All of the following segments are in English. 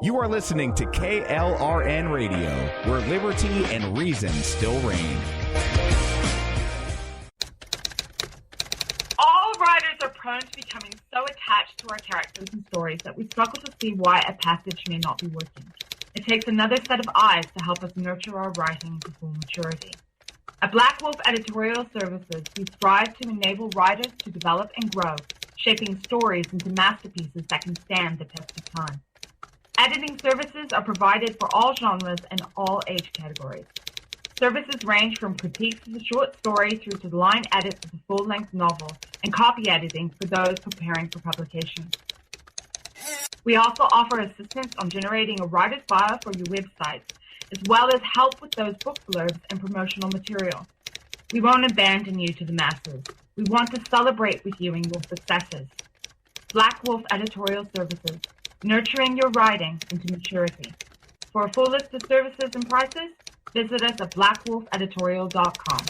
You are listening to KLRN Radio, where liberty and reason still reign. All writers are prone to becoming so attached to our characters and stories that we struggle to see why a passage may not be working. It takes another set of eyes to help us nurture our writing to full maturity. At Black Wolf Editorial Services, we strive to enable writers to develop and grow, shaping stories into masterpieces that can stand the test of time. Editing services are provided for all genres and all age categories. Services range from critiques of the short story through to the line edits of the full-length novel and copy editing for those preparing for publication. We also offer assistance on generating a writer's bio for your website, as well as help with those book blurbs and promotional material. We won't abandon you to the masses. We want to celebrate with you in your successes. Black Wolf Editorial Services, nurturing your writing into maturity. For a full list of services and prices, visit us at blackwolfeditorial.com.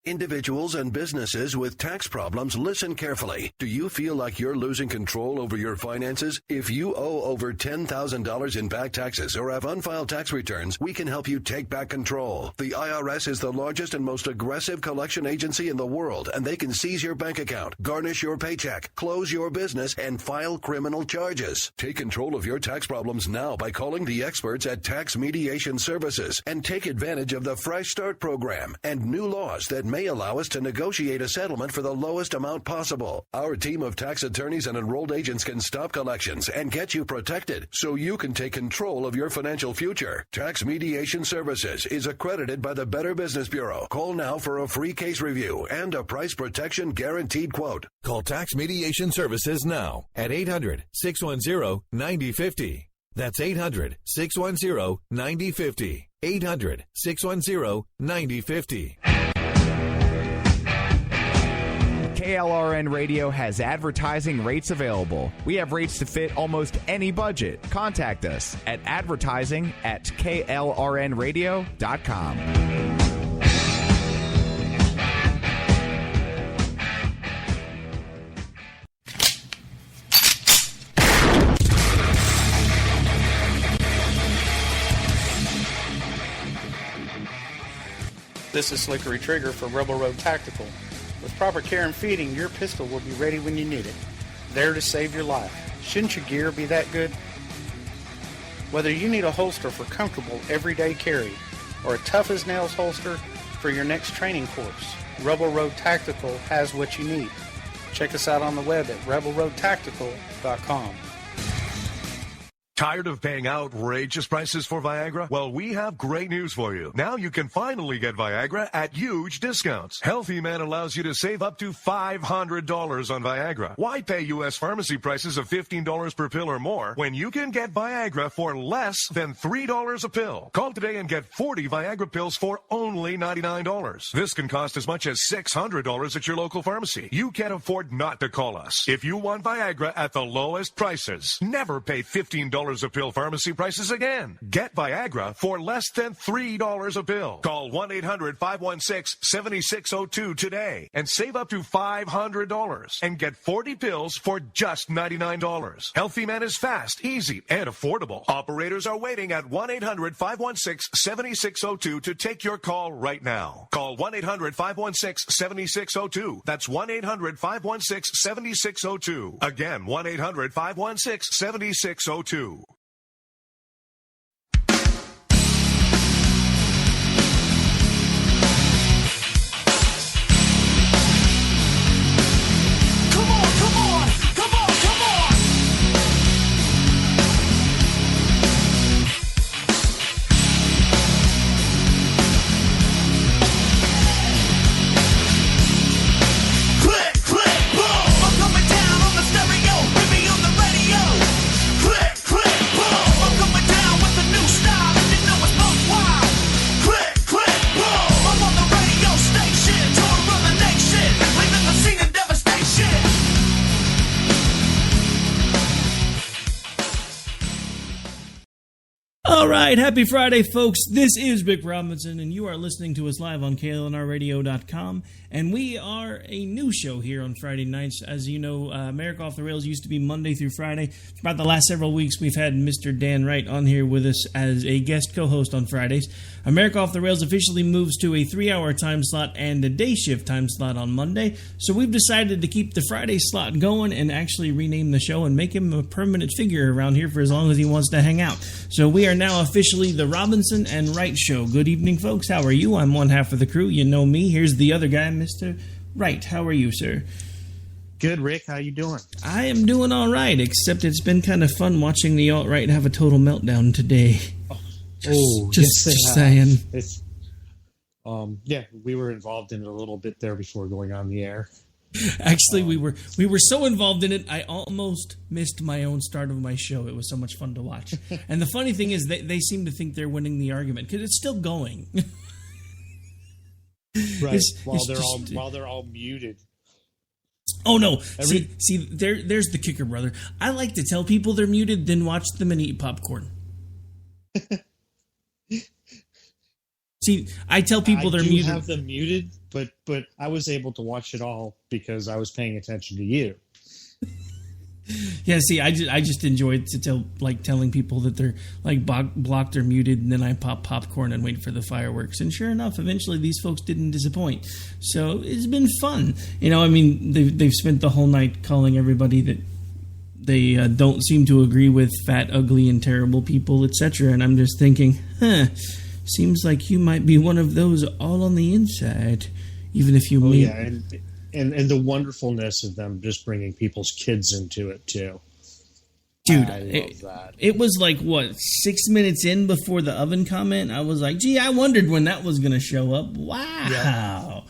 Individuals and businesses with tax problems, listen carefully. Do you feel like you're losing control over your finances? If you owe over $10,000 in back taxes or have unfiled tax returns, we can help you take back control. The IRS is the largest and most aggressive collection agency in the world, and they can seize your bank account, garnish your paycheck, close your business, and file criminal charges. Take control of your tax problems now by calling the experts at Tax Mediation Services and take advantage of the Fresh Start program and new laws that may allow us to negotiate a settlement for the lowest amount possible. Our team of tax attorneys and enrolled agents can stop collections and get you protected so you can take control of your financial future. Tax Mediation Services is accredited by the Better Business Bureau. Call now for a free case review and a price protection guaranteed quote. Call Tax Mediation Services now at 800-610-9050. That's 800-610-9050. 800-610-9050. KLRN Radio has advertising rates available. We have rates to fit almost any budget. Contact us at advertising@klrnradio.com. This is Slickery Trigger for Rebel Road Tactical. With proper care and feeding, your pistol will be ready when you need it, there to save your life. Shouldn't your gear be that good? Whether you need a holster for comfortable everyday carry or a tough-as-nails holster for your next training course, Rebel Road Tactical has what you need. Check us out on the web at rebelroadtactical.com. Tired of paying outrageous prices for Viagra? Well, we have great news for you. Now you can finally get Viagra at huge discounts. Healthy Man allows you to save up to $500 on Viagra. Why pay U.S. pharmacy prices of $15 per pill or more when you can get Viagra for less than $3 a pill? Call today and get 40 Viagra pills for only $99. This can cost as much as $600 at your local pharmacy. You can't afford not to call us. If you want Viagra at the lowest prices, never pay $15 a pill pharmacy prices again. Get Viagra for less than $3 a pill. Call 1-800-516-7602 today and save up to $500 and get 40 pills for just $99. Healthy Man is fast, easy, and affordable. Operators are waiting at 1-800-516-7602 to take your call right now. Call 1-800-516-7602. That's 1-800-516-7602. Again, 1-800-516-7602. Click, click, boom! I'm coming down on the stereo, hit me on the radio. Click, click. All right, happy Friday, folks. This is Vic Robinson, and you are listening to us live on KLNRradio.com. And we are a new show here on Friday nights. As you know, America Off the Rails used to be Monday through Friday. For about the last several weeks, we've had Mr. Dan Wright on here with us as a guest co-host on Fridays. America Off the Rails officially moves to a 3-hour time slot and a day shift time slot on Monday. So we've decided to keep the Friday slot going and actually rename the show and make him a permanent figure around here for as long as he wants to hang out. So we are now officially the Robinson and Wright Show. Good evening, folks. How are you? I'm one half of the crew. You know me. Here's the other guy, Mr. Wright. How are you, sir? Good, Rick. How you doing? I am doing all right, except it's been kind of fun watching the alt-right have a total meltdown today. Just saying. It's, yeah, we were involved in it a little bit there before going on the air. Actually, we were so involved in it, I almost missed my own start of my show. It was so much fun to watch. And the funny thing is, they seem to think they're winning the argument because it's still going. Right. While they're all muted. Oh no! See, there's the kicker, brother. I like to tell people they're muted, then watch them and eat popcorn. See, I tell people they're muted. I have them muted, but I was able to watch it all because I was paying attention to you. Yeah, see, I just enjoyed telling people that they're blocked or muted, and then I pop popcorn and wait for the fireworks. And sure enough, eventually these folks didn't disappoint. So it's been fun. You know, I mean, they've spent the whole night calling everybody that they don't seem to agree with fat, ugly, and terrible people, etc. And I'm just thinking, seems like you might be one of those all on the inside, even if you yeah, and the wonderfulness of them just bringing people's kids into it too. Dude, I love that. It was like, 6 minutes in before the oven comment, I was like, gee, I wondered when that was going to show up. Wow. Yeah.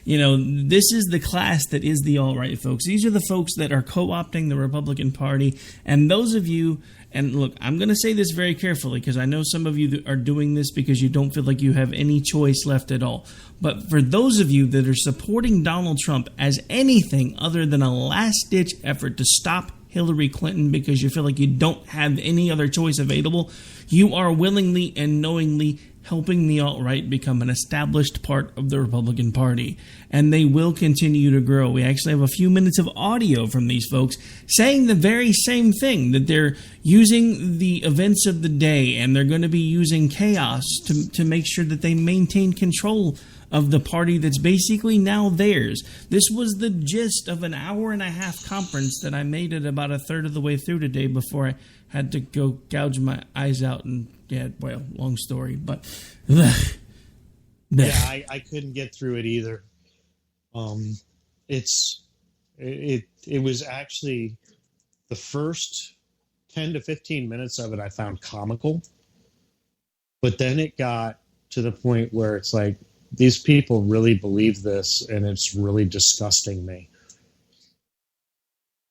You know, this is the class that is the alt-right folks. These are the folks that are co-opting the Republican Party. And those of you, and look, I'm going to say this very carefully because I know some of you are doing this because you don't feel like you have any choice left at all. But for those of you that are supporting Donald Trump as anything other than a last-ditch effort to stop Hillary Clinton because you feel like you don't have any other choice available, you are willingly and knowingly helping the alt-right become an established part of the Republican Party. And they will continue to grow. We actually have a few minutes of audio from these folks saying the very same thing, that they're using the events of the day and they're going to be using chaos to make sure that they maintain control of the party that's basically now theirs. This was the gist of an hour-and-a-half conference that I made it about a third of the way through today before I had to go gouge my eyes out and, yeah, well, long story, but... Yeah, I couldn't get through it either. It was actually the first 10 to 15 minutes of it I found comical, but then it got to the point where it's like, these people really believe this, and it's really disgusting me.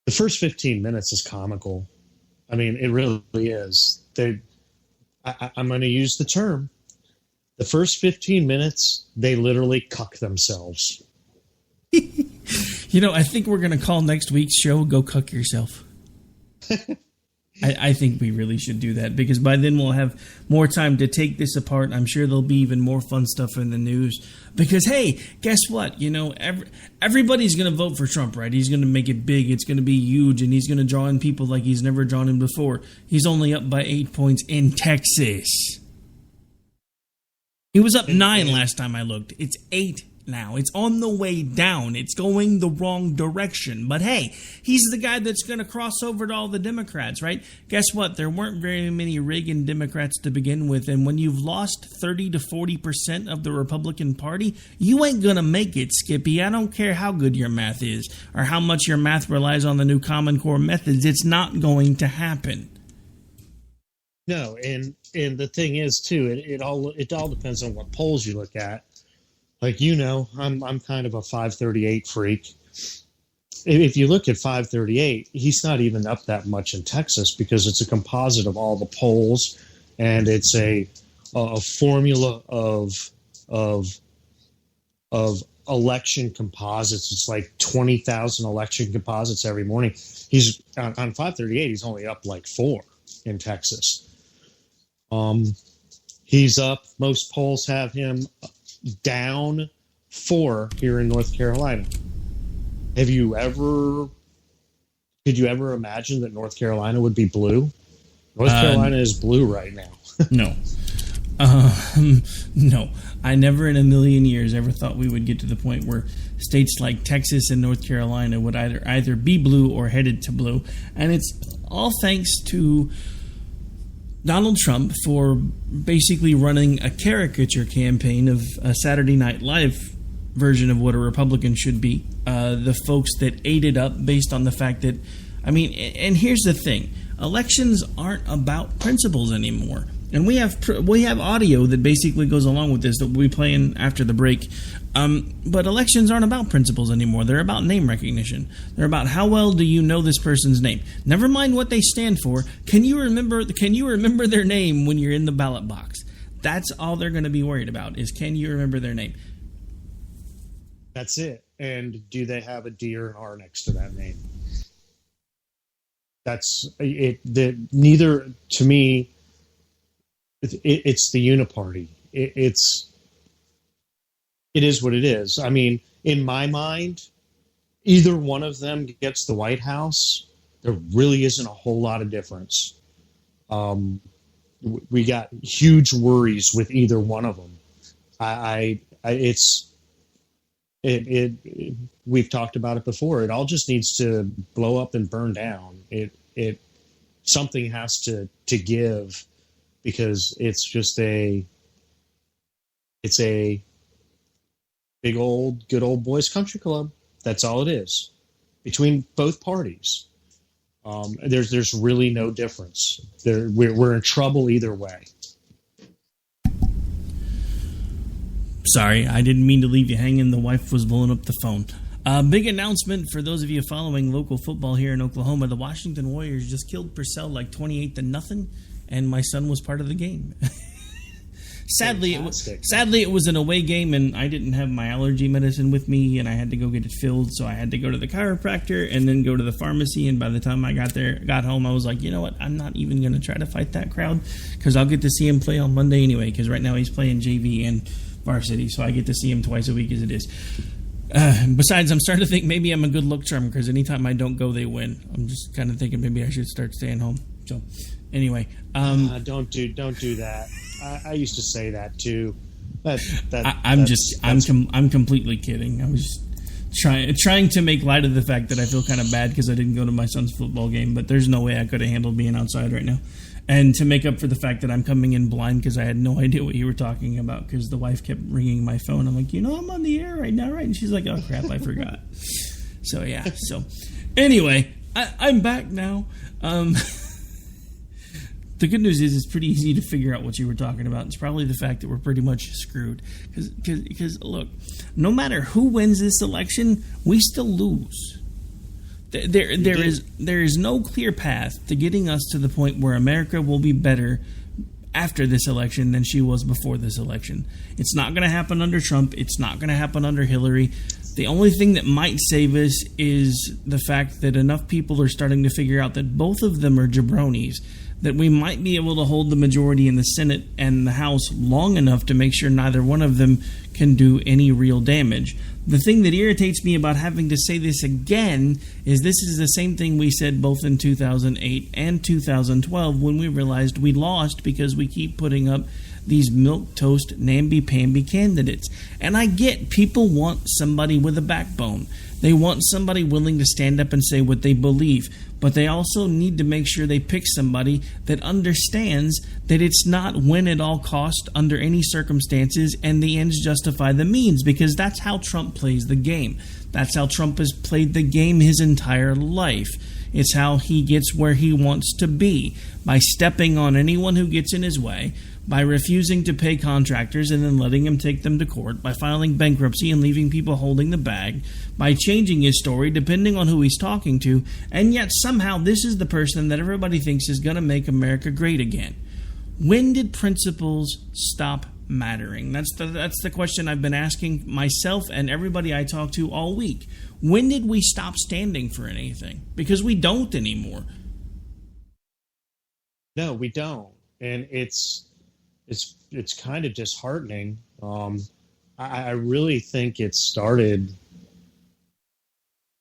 The first 15 minutes is comical. I mean, it really is. I'm going to use the term. The first 15 minutes, they literally cuck themselves. You know, I think we're going to call next week's show Go Cuck Yourself. I think we really should do that because by then we'll have more time to take this apart. I'm sure there'll be even more fun stuff in the news because, hey, guess what? You know, everybody's going to vote for Trump, right? He's going to make it big. It's going to be huge, and he's going to draw in people like he's never drawn in before. He's only up by 8 points in Texas. He was up 9 last time I looked. It's 8 now. It's on the way down. It's going the wrong direction. But hey, he's the guy that's going to cross over to all the Democrats, right? Guess what? There weren't very many Reagan Democrats to begin with. And when you've lost 30 to 40% of the Republican Party, you ain't going to make it, Skippy. I don't care how good your math is or how much your math relies on the new Common Core methods. It's not going to happen. No, and the thing is too, it all depends on what polls you look at. Like, you know, I'm kind of a 538 freak. If you look at 538, he's not even up that much in Texas because it's a composite of all the polls, and it's a formula of election composites. It's like 20,000 election composites every morning. He's on 538. He's only up like 4 in Texas. He's up. Most polls have him down 4 here in North Carolina. Could you ever imagine that North Carolina would be blue? North Carolina is blue right now. No. No. I never in a million years ever thought we would get to the point where states like Texas and North Carolina would either be blue or headed to blue. And it's all thanks to Donald Trump for basically running a caricature campaign of a Saturday Night Live version of what a Republican should be. The folks that ate it up based on the fact that, I mean, and here's the thing. Elections aren't about principles anymore. And we have audio that basically goes along with this that we'll be playing after the break. But elections aren't about principles anymore. They're about name recognition. They're about how well do you know this person's name. Never mind what they stand for. Can you remember their name when you're in the ballot box? That's all they're going to be worried about is can you remember their name? That's it. And do they have a D or an R next to that name? That's it. Neither, to me, it's the uniparty. It is what it is. I mean, in my mind, either one of them gets the White House. There really isn't a whole lot of difference. We got huge worries with either one of them. We've talked about it before. It all just needs to blow up and burn down. Something has to give, because it's a big old good old boys country club. That's all it is between both parties. There's really no difference. We're in trouble either way. Sorry, I didn't mean to leave you hanging. The wife was blowing up the phone. Big announcement for those of you following local football here in Oklahoma. The Washington Warriors just killed Purcell like 28-0, and my son was part of the game. Sadly, it was an away game, and I didn't have my allergy medicine with me, and I had to go get it filled, so I had to go to the chiropractor and then go to the pharmacy, and by the time I got home, I was like, you know what, I'm not even going to try to fight that crowd, because I'll get to see him play on Monday anyway, because right now he's playing JV and varsity, so I get to see him twice a week as it is. Besides, I'm starting to think maybe I'm a good luck charm, because anytime I don't go, they win. I'm just kind of thinking maybe I should start staying home. So, anyway, don't do that. I used to say that too. I'm completely kidding. I was just trying to make light of the fact that I feel kind of bad because I didn't go to my son's football game. But there's no way I could have handled being outside right now. And to make up for the fact that I'm coming in blind because I had no idea what you were talking about because the wife kept ringing my phone. I'm like, I'm on the air right now, right? And she's like, oh crap, I forgot. So yeah. So anyway, I'm back now. The good news is it's pretty easy to figure out what you were talking about. It's probably the fact that we're pretty much screwed. Because look, no matter who wins this election, we still lose. There is no clear path to getting us to the point where America will be better after this election than she was before this election. It's not going to happen under Trump. It's not going to happen under Hillary. The only thing that might save us is the fact that enough people are starting to figure out that both of them are jabronis, that we might be able to hold the majority in the Senate and the House long enough to make sure neither one of them can do any real damage. The thing that irritates me about having to say this again is this is the same thing we said both in 2008 and 2012 when we realized we lost because we keep putting up these milquetoast, namby-pamby candidates. And I get people want somebody with a backbone. They want somebody willing to stand up and say what they believe. But they also need to make sure they pick somebody that understands that it's not win at all cost under any circumstances and the ends justify the means, because that's how Trump plays the game. That's how Trump has played the game his entire life. It's how he gets where he wants to be, by stepping on anyone who gets in his way, by refusing to pay contractors and then letting them take them to court, by filing bankruptcy and leaving people holding the bag, by changing his story depending on who he's talking to, and yet somehow this is the person that everybody thinks is going to make America great again. When did principles stop mattering? That's the question I've been asking myself and everybody I talk to all week. When did we stop standing for anything? Because we don't anymore. No, we don't. and it's kind of disheartening. I really think it started.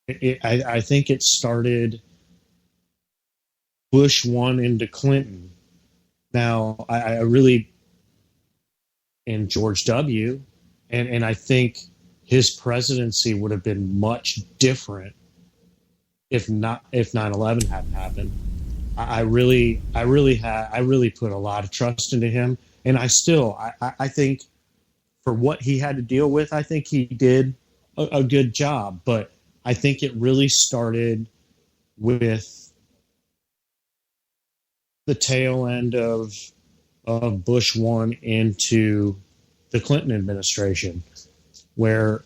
I think it started Bush 1 into Clinton. Now, I really, and George W. And I think his presidency would have been much different if 9/11 hadn't happened. I really put a lot of trust into him, and I think for what he had to deal with, I think he did a good job. But I think it really started with the tail end of Bush 1 into the Clinton administration, where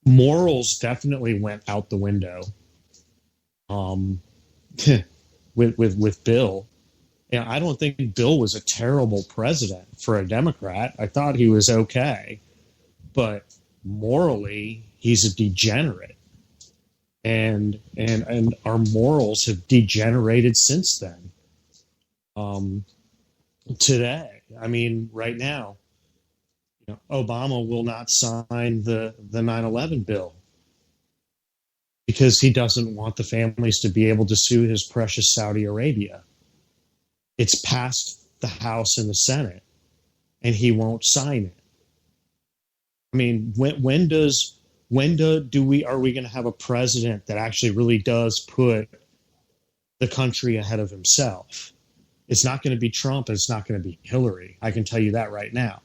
morals definitely went out the window. With Bill, and I don't think Bill was a terrible president for a Democrat. I thought he was okay, but morally, he's a degenerate, and our morals have degenerated since then. Today, I mean, right now, Obama will not sign the 9/11 bill because he doesn't want the families to be able to sue his precious Saudi Arabia. It's passed the House and the Senate, and he won't sign it. I mean, are we going to have a president that actually really does put the country ahead of himself? It's not going to be Trump, and it's not going to be Hillary. I can tell you that right now.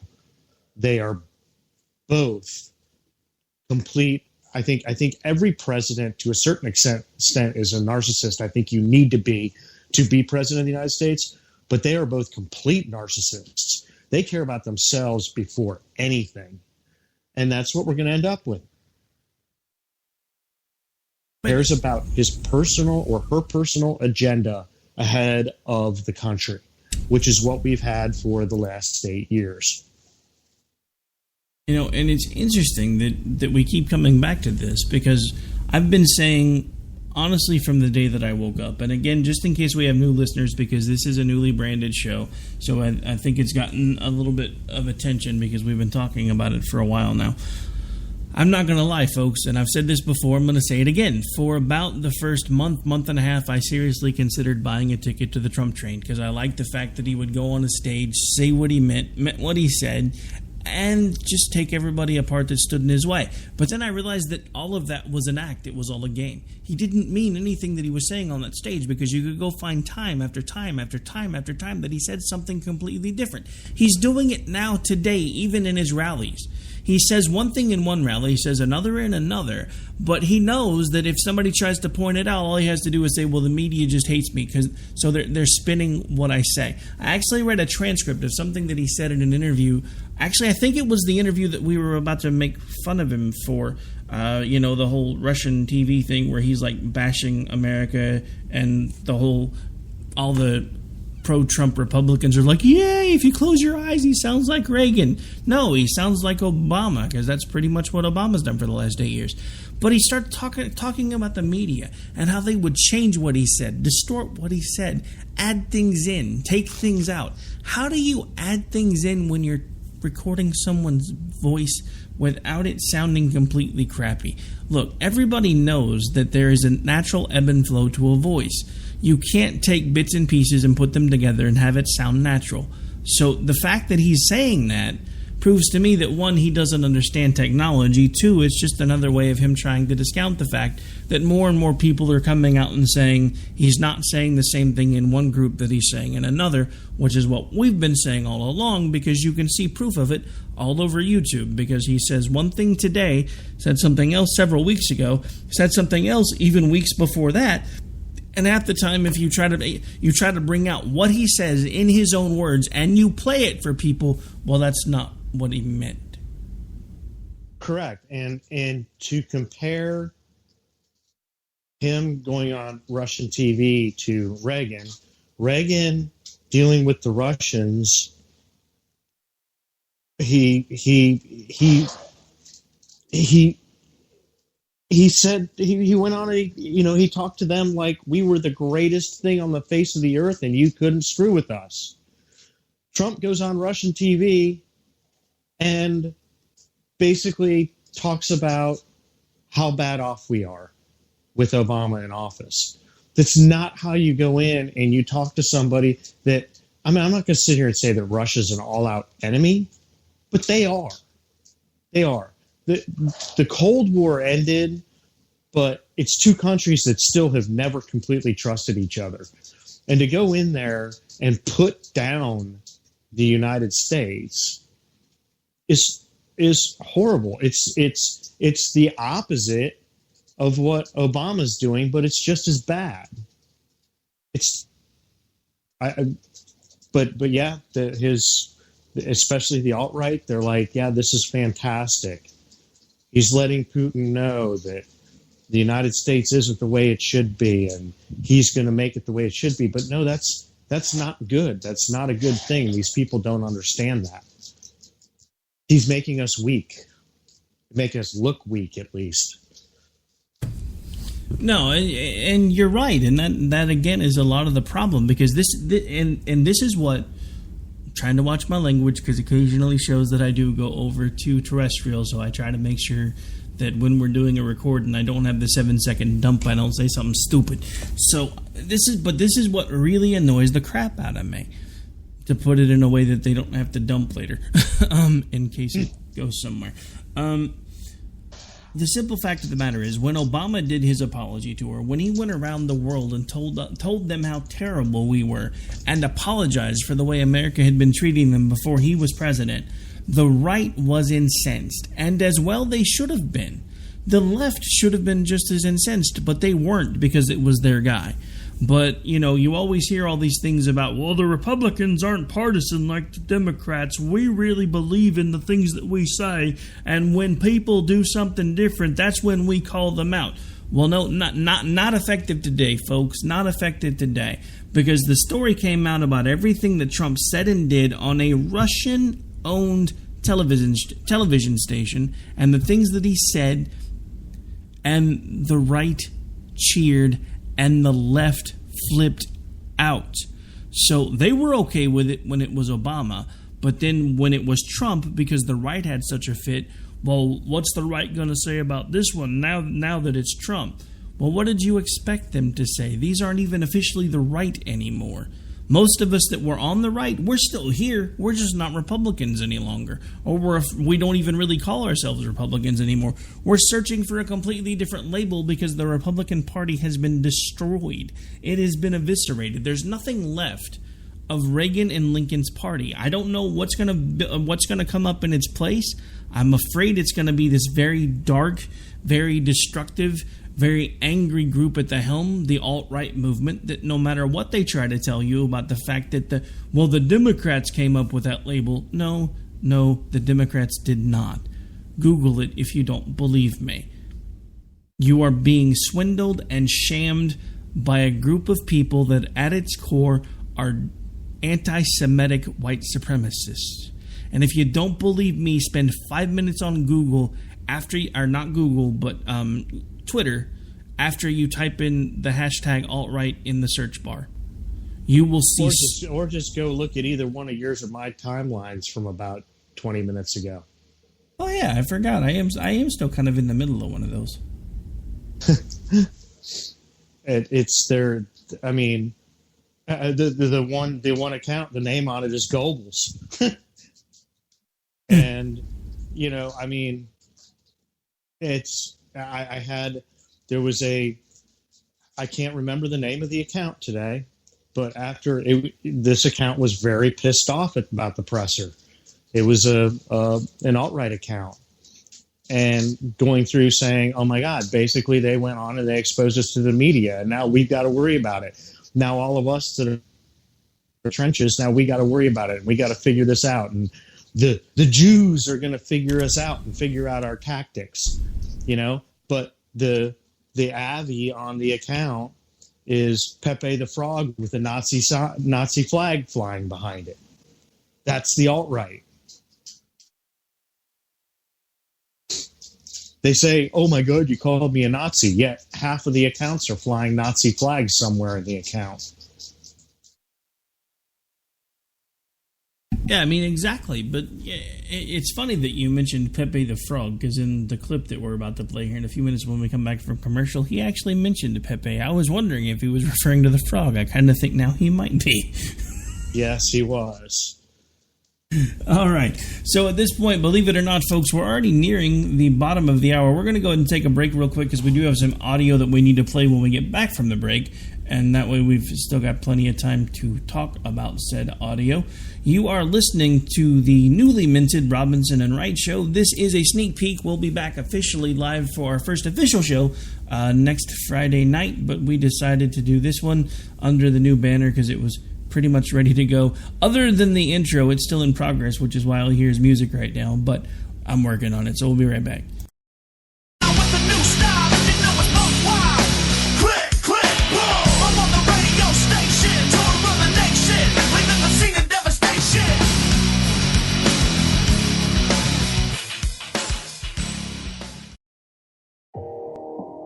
They are both complete. I think every president, to a certain extent, is a narcissist. I think you need to be president of the United States, but they are both complete narcissists. They care about themselves before anything, and that's what we're going to end up with. Cares about his personal or her personal agenda ahead of the country, which is what we've had for the last 8 years. And it's interesting that we keep coming back to this, because I've been saying, honestly, from the day that I woke up, and again, just in case we have new listeners, because this is a newly branded show, so I think it's gotten a little bit of attention because we've been talking about it for a while now. I'm not going to lie, folks, and I've said this before, I'm going to say it again. For about the first month and a half, I seriously considered buying a ticket to the Trump train, because I liked the fact that he would go on a stage, say what he meant what he said, and just take everybody apart that stood in his way. But then I realized that all of that was an act. It was all a game. He didn't mean anything that he was saying on that stage, because you could go find time after time after time after time that he said something completely different. He's doing it now today, even in his rallies. He says one thing in one rally, he says another in another, but he knows that if somebody tries to point it out, all he has to do is say, well, the media just hates me, so they're spinning what I say. I actually read a transcript of something that he said in an interview. Actually, I think it was the interview that we were about to make fun of him for, the whole Russian TV thing where he's like bashing America, and all the pro-Trump Republicans are like, yay, if you close your eyes, he sounds like Reagan. No, he sounds like Obama, because that's pretty much what Obama's done for the last 8 years. But he started talking about the media and how they would change what he said, distort what he said, add things in, take things out. How do you add things in when you're recording someone's voice without it sounding completely crappy? Look, everybody knows that there is a natural ebb and flow to a voice. You can't take bits and pieces and put them together and have it sound natural. So the fact that he's saying that proves to me that, one, he doesn't understand technology. Two, it's just another way of him trying to discount the fact that more and more people are coming out and saying he's not saying the same thing in one group that he's saying in another, which is what we've been saying all along, because you can see proof of it all over YouTube, because he says one thing today, said something else several weeks ago, said something else even weeks before that. And at the time, if you try to bring out what he says in his own words and you play it for people, well, that's not what he meant. Correct. And to compare him going on Russian TV to Reagan dealing with the Russians, he he said he went on he talked to them like we were the greatest thing on the face of the earth and you couldn't screw with us. Trump goes on Russian TV and basically talks about how bad off we are with Obama in office. That's not how you go in and you talk to somebody that, I mean, I'm not going to sit here and say that Russia's an all-out enemy, but they are. They are. The Cold War ended, but it's two countries that still have never completely trusted each other. And to go in there and put down the United States is horrible. It's the opposite of what Obama's doing, but it's just as bad. But yeah, especially the alt-right, they're like, yeah, this is fantastic. He's letting Putin know that the United States isn't the way it should be, and he's going to make it the way it should be. But no, that's not good. That's not a good thing. These people don't understand that. He's making us weak, making us look weak, at least. No, and you're right, and that again is a lot of the problem, because this is what, trying to watch my language, because occasionally shows that I do go over to terrestrial, so I try to make sure that when we're doing a recording, I don't have the 7-second dump. I don't say something stupid. So this is what really annoys the crap out of me, to put it in a way that they don't have to dump later, in case it goes somewhere. The simple fact of the matter is, when Obama did his apology tour, when he went around the world and told them how terrible we were and apologized for the way America had been treating them before he was president, the right was incensed, and as well they should have been. The left should have been just as incensed, but they weren't, because it was their guy. But, you always hear all these things about, well, the Republicans aren't partisan like the Democrats. We really believe in the things that we say, and when people do something different, that's when we call them out. Well, no, not effective today, folks. Not effective today. Because the story came out about everything that Trump said and did on a Russian-owned television station, and the things that he said, and the right cheered, and the left flipped out. So they were okay with it when it was Obama, but then when it was Trump, because the right had such a fit, well, what's the right going to say about this one now that it's Trump? Well, what did you expect them to say? These aren't even officially the right anymore. Most of us that were on the right, we're still here. We're just not Republicans any longer. Or we don't even really call ourselves Republicans anymore. We're searching for a completely different label because the Republican Party has been destroyed. It has been eviscerated. There's nothing left of Reagan and Lincoln's party. I don't know what's gonna come up in its place. I'm afraid it's going to be this very dark, very destructive, very angry group at the helm, the alt-right movement, that no matter what they try to tell you about the fact that the Democrats came up with that label. No, the Democrats did not. Google it if you don't believe me. You are being swindled and shammed by a group of people that at its core are anti-Semitic white supremacists. And if you don't believe me, spend 5 minutes on Google Twitter, after you type in the hashtag alt-right in the search bar. You will see... Or just go look at either one of yours or my timelines from about 20 minutes ago. Oh, yeah, I forgot. I am still kind of in the middle of one of those. It's their... I mean, the one account, the name on it is Goebbels. And, I mean, it's... I can't remember the name of the account today, but this account was very pissed off about the presser. It was an alt-right account, and going through saying, oh my God, basically they went on and they exposed us to the media, and now we've got to worry about it. Now all of us that are trenches, now we got to worry about it, and we got to figure this out, and the Jews are going to figure us out and figure out our tactics, but the Avi on the account is Pepe the Frog with a Nazi flag flying behind it. That's the alt-right. They say, oh my God, you called me a Nazi, yet half of the accounts are flying Nazi flags somewhere in the account. Yeah, I mean, exactly. But it's funny that you mentioned Pepe the Frog, because in the clip that we're about to play here in a few minutes when we come back from commercial, he actually mentioned Pepe. I was wondering if he was referring to the frog. I kind of think now he might be. Yes, he was. All right. So at this point, believe it or not, folks, we're already nearing the bottom of the hour. We're going to go ahead and take a break real quick because we do have some audio that we need to play when we get back from the break. And that way we've still got plenty of time to talk about said audio. You are listening to the newly minted Robinson and Wright show. This is a sneak peek. We'll be back officially live for our first official show next Friday night. But we decided to do this one under the new banner because it was pretty much ready to go. Other than the intro, it's still in progress, which is why all you hear is music right now. But I'm working on it, so we'll be right back.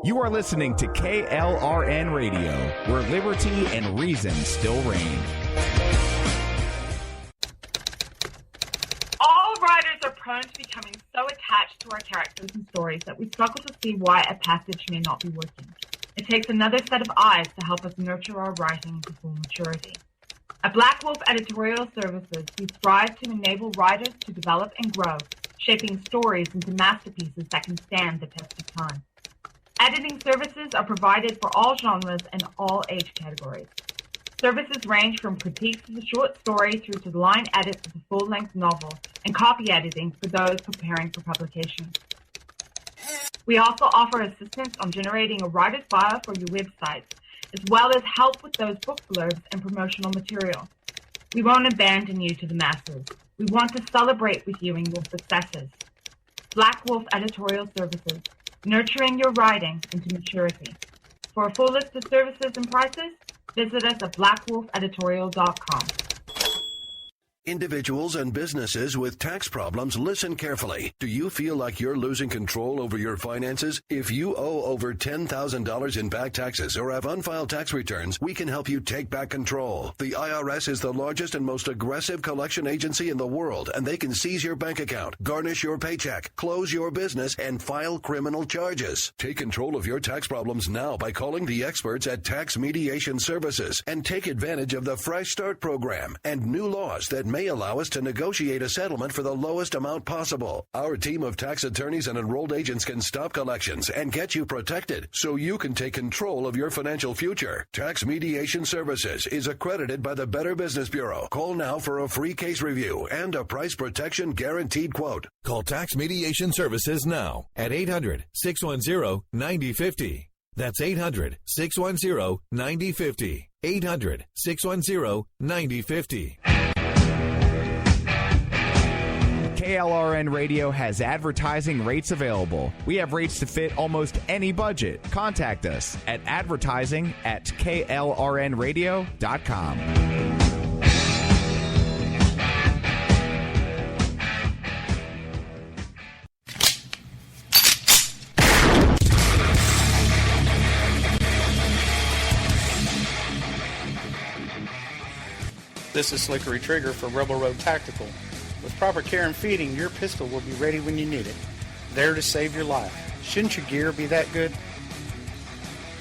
You are listening to KLRN Radio, where liberty and reason still reign. All writers are prone to becoming so attached to our characters and stories that we struggle to see why a passage may not be working. It takes another set of eyes to help us nurture our writing to full maturity. At Black Wolf Editorial Services, we strive to enable writers to develop and grow, shaping stories into masterpieces that can stand the test of time. Editing services are provided for all genres and all age categories. Services range from critiques of a short story through to line edits of a full-length novel and copy editing for those preparing for publication. We also offer assistance on generating a writer's bio for your websites, as well as help with those book blurbs and promotional material. We won't abandon you to the masses. We want to celebrate with you in your successes. Black Wolf Editorial Services, nurturing your writing into maturity. For a full list of services and prices, visit us at blackwolfeditorial.com. Individuals and businesses with tax problems, listen carefully. Do you feel like you're losing control over your finances? If you owe over $10,000 in back taxes or have unfiled tax returns, we can help you take back control. The IRS is the largest and most aggressive collection agency in the world, and they can seize your bank account, garnish your paycheck, close your business, and file criminal charges. Take control of your tax problems now by calling the experts at Tax Mediation Services and take advantage of the Fresh Start program and new laws that may allow us to negotiate a settlement for the lowest amount possible. Our team of tax attorneys and enrolled agents can stop collections and get you protected so you can take control of your financial future. Tax Mediation Services is accredited by the Better Business Bureau. Call now for a free case review and a price protection guaranteed quote. Call Tax Mediation Services now at 800-610-9050. That's 800-610-9050. 800-610-9050. KLRN Radio has advertising rates available. We have rates to fit almost any budget. Contact us at advertising@klrnradio.com. This is Slickery Trigger for Rebel Road Tactical. With proper care and feeding, your pistol will be ready when you need it, there to save your life. Shouldn't your gear be that good?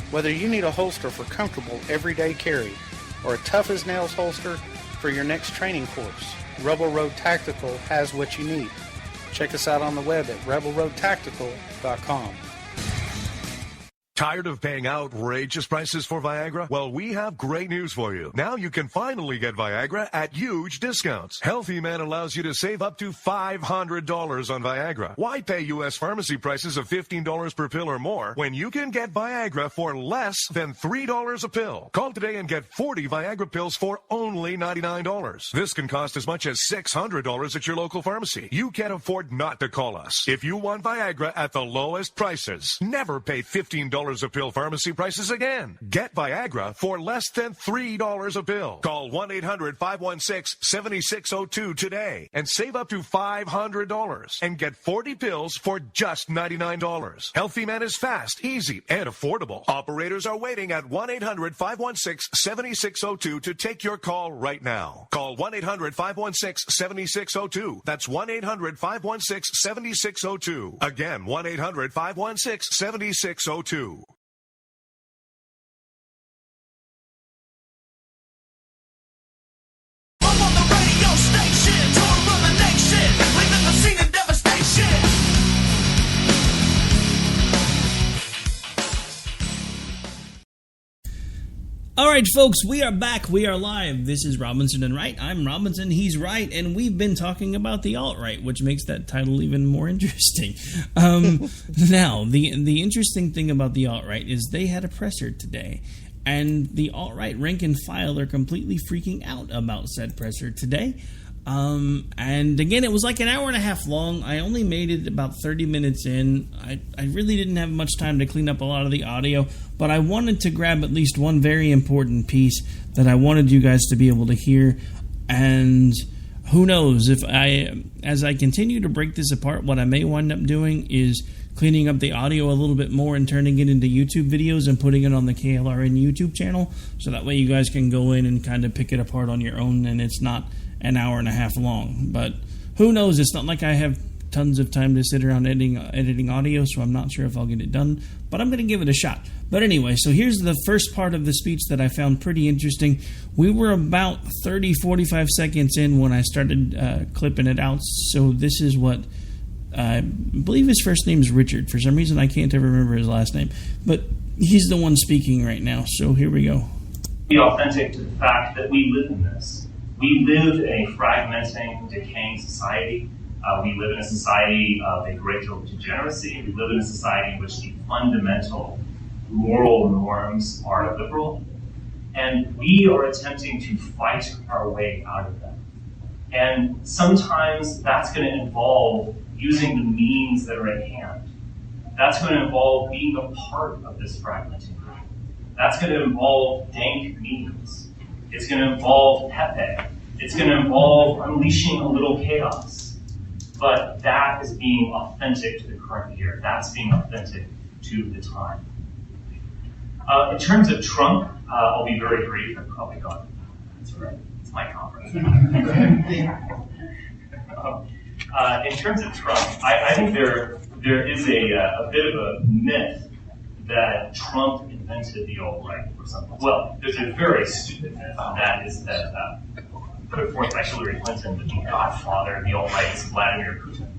Whether you need a holster for comfortable everyday carry or a tough-as-nails holster for your next training course, Rebel Road Tactical has what you need. Check us out on the web at rebelroadtactical.com. Tired of paying outrageous prices for Viagra? Well, we have great news for you. Now you can finally get Viagra at huge discounts. Healthy Man allows you to save up to $500 on Viagra. Why pay U.S. pharmacy prices of $15 per pill or more when you can get Viagra for less than $3 a pill? Call today and get 40 Viagra pills for only $99. This can cost as much as $600 at your local pharmacy. You can't afford not to call us. If you want Viagra at the lowest prices, never pay $15 $3 a pill pharmacy prices again. Get Viagra for less than $3 a pill. Call 1-800-516-7602 today and save up to $500 and get 40 pills for just $99. Healthy Man is fast, easy, and affordable. Operators are waiting at 1-800-516-7602 to take your call right now. Call 1-800-516-7602. That's 1-800-516-7602. Again, 1-800-516-7602. All right, folks, we are back. We are live. This is Robinson and Wright. I'm Robinson. He's Wright. And we've been talking about the alt-right, which makes that title even more interesting. Now, the interesting thing about the alt-right is they had a presser today. And the alt-right rank and file are completely freaking out about said presser today. And again, it was like an hour and a half long. I only made it about 30 minutes in. I really didn't have much time to clean up a lot of the audio, but I wanted to grab at least one very important piece that I wanted you guys to be able to hear. And who knows, as I continue to break this apart, what I may wind up doing is cleaning up the audio a little bit more and turning it into YouTube videos and putting it on the KLRN YouTube channel, so that way you guys can go in and kind of pick it apart on your own and it's not an hour and a half long. But who knows, it's not like I have tons of time to sit around editing audio, so I'm not sure if I'll get it done, but I'm going to give it a shot. But anyway, so here's the first part of the speech that I found pretty interesting. We were about 30-45 seconds in when I started clipping it out, so this is what I believe his first name is Richard. For some reason I can't ever remember his last name, but he's the one speaking right now, so here we go. Be authentic to the fact that we live in this. We live in a fragmenting, decaying society. We live in a society of a great deal of degeneracy. We live in a society in which the fundamental moral norms are liberal. And we are attempting to fight our way out of that. And sometimes that's going to involve using the means that are at hand. That's going to involve being a part of this fragmenting group. That's going to involve dank memes. It's going to involve Pepe. It's going to involve unleashing a little chaos. But that is being authentic to the current year. That's being authentic to the time. In terms of Trump, I'll be very brief. I've probably gone. That's all right. It's my conference. In terms of Trump, I think there is a bit of a myth that Trump invented the alt-right or something. Well, there's a very stupid myth that is put forth by Hillary Clinton that the godfather of the alt-right is Vladimir Putin.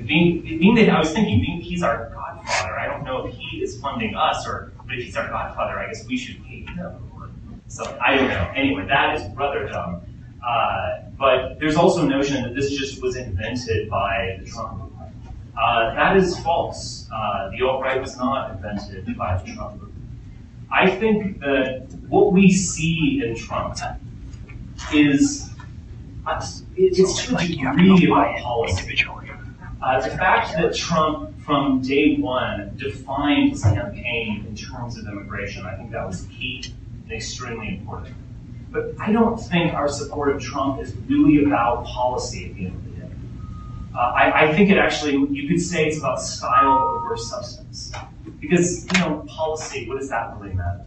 Being that I was thinking, he's our godfather. I don't know if he is funding us, but if he's our godfather, I guess we should pay him. So I don't know. Anyway, that is rather dumb. But there's also a notion that this just was invented by the Trump movement. That is false. The alt-right was not invented by the Trump movement. I think that what we see in Trump is it's to a degree about policy. The fact that Trump, from day one, defined his campaign in terms of immigration, I think that was key and extremely important. But I don't think our support of Trump is really about policy at the end of the day. I think it actually, you could say it's about style over substance. Because, policy, what does that really matter?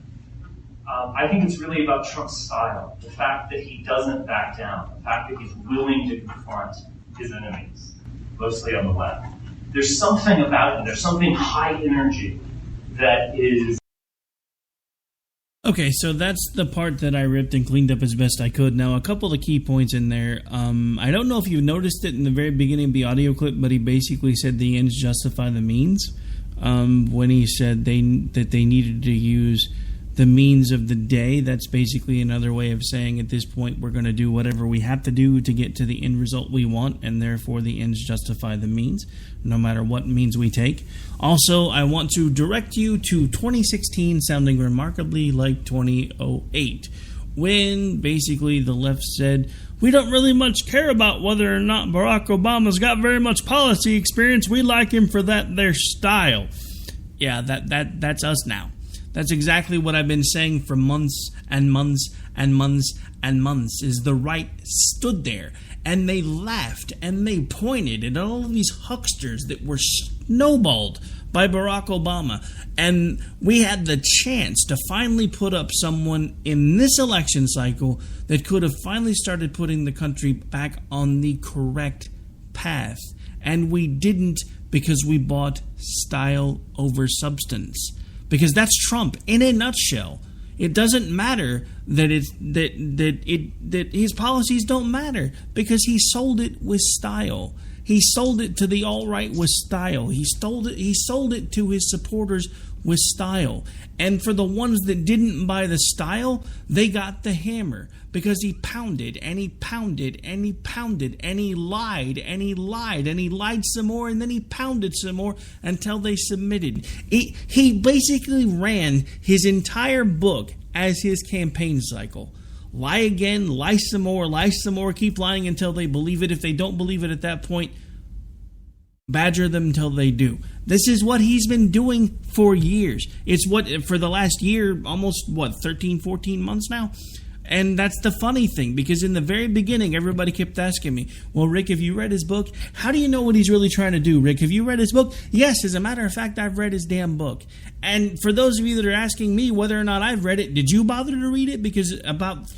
I think it's really about Trump's style, the fact that he doesn't back down, the fact that he's willing to confront his enemies, mostly on the left. There's something about him, there's something high energy that is... Okay, so that's the part that I ripped and cleaned up as best I could. Now, a couple of key points in there. I don't know if you noticed it in the very beginning of the audio clip, but he basically said the ends justify the means when he said that they needed to use the means of the day. That's basically another way of saying at this point we're going to do whatever we have to do to get to the end result we want, and therefore the ends justify the means, no matter what means we take. Also, I want to direct you to 2016 sounding remarkably like 2008, when basically the left said, we don't really much care about whether or not Barack Obama's got very much policy experience, we like him for that their style. Yeah, that's us now. That's exactly what I've been saying for months and months and months and months, is the right stood there and they laughed and they pointed at all of these hucksters that were snowballed by Barack Obama. And we had the chance to finally put up someone in this election cycle that could have finally started putting the country back on the correct path. And we didn't, because we bought style over substance. Because that's Trump in a nutshell. It doesn't matter that his policies don't matter, because he sold it with style. He sold it to the alt-right with style. He sold it to his supporters with style. And for the ones that didn't buy the style, they got the hammer, because he pounded and he pounded and he pounded and he lied and he lied and he lied some more, and then he pounded some more until they submitted. He basically ran his entire book as his campaign cycle. Lie again, lie some more, keep lying until they believe it. If they don't believe it at that point, badger them until they do. This is what he's been doing for years. It's what, for the last year, almost, 13, 14 months now? And that's the funny thing, because in the very beginning, everybody kept asking me, well, Rick, have you read his book? How do you know what he's really trying to do, Rick? Have you read his book? Yes, as a matter of fact, I've read his damn book. And for those of you that are asking me whether or not I've read it, did you bother to read it? Because about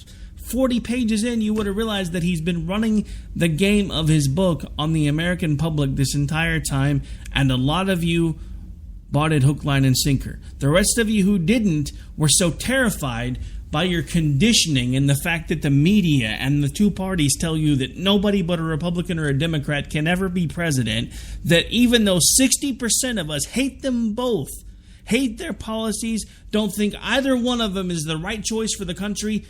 40 pages in, you would have realized that he's been running the game of his book on the American public this entire time, and a lot of you bought it hook, line, and sinker. The rest of you who didn't were so terrified by your conditioning and the fact that the media and the two parties tell you that nobody but a Republican or a Democrat can ever be president, that even though 60% of us hate them both, hate their policies, don't think either one of them is the right choice for the country,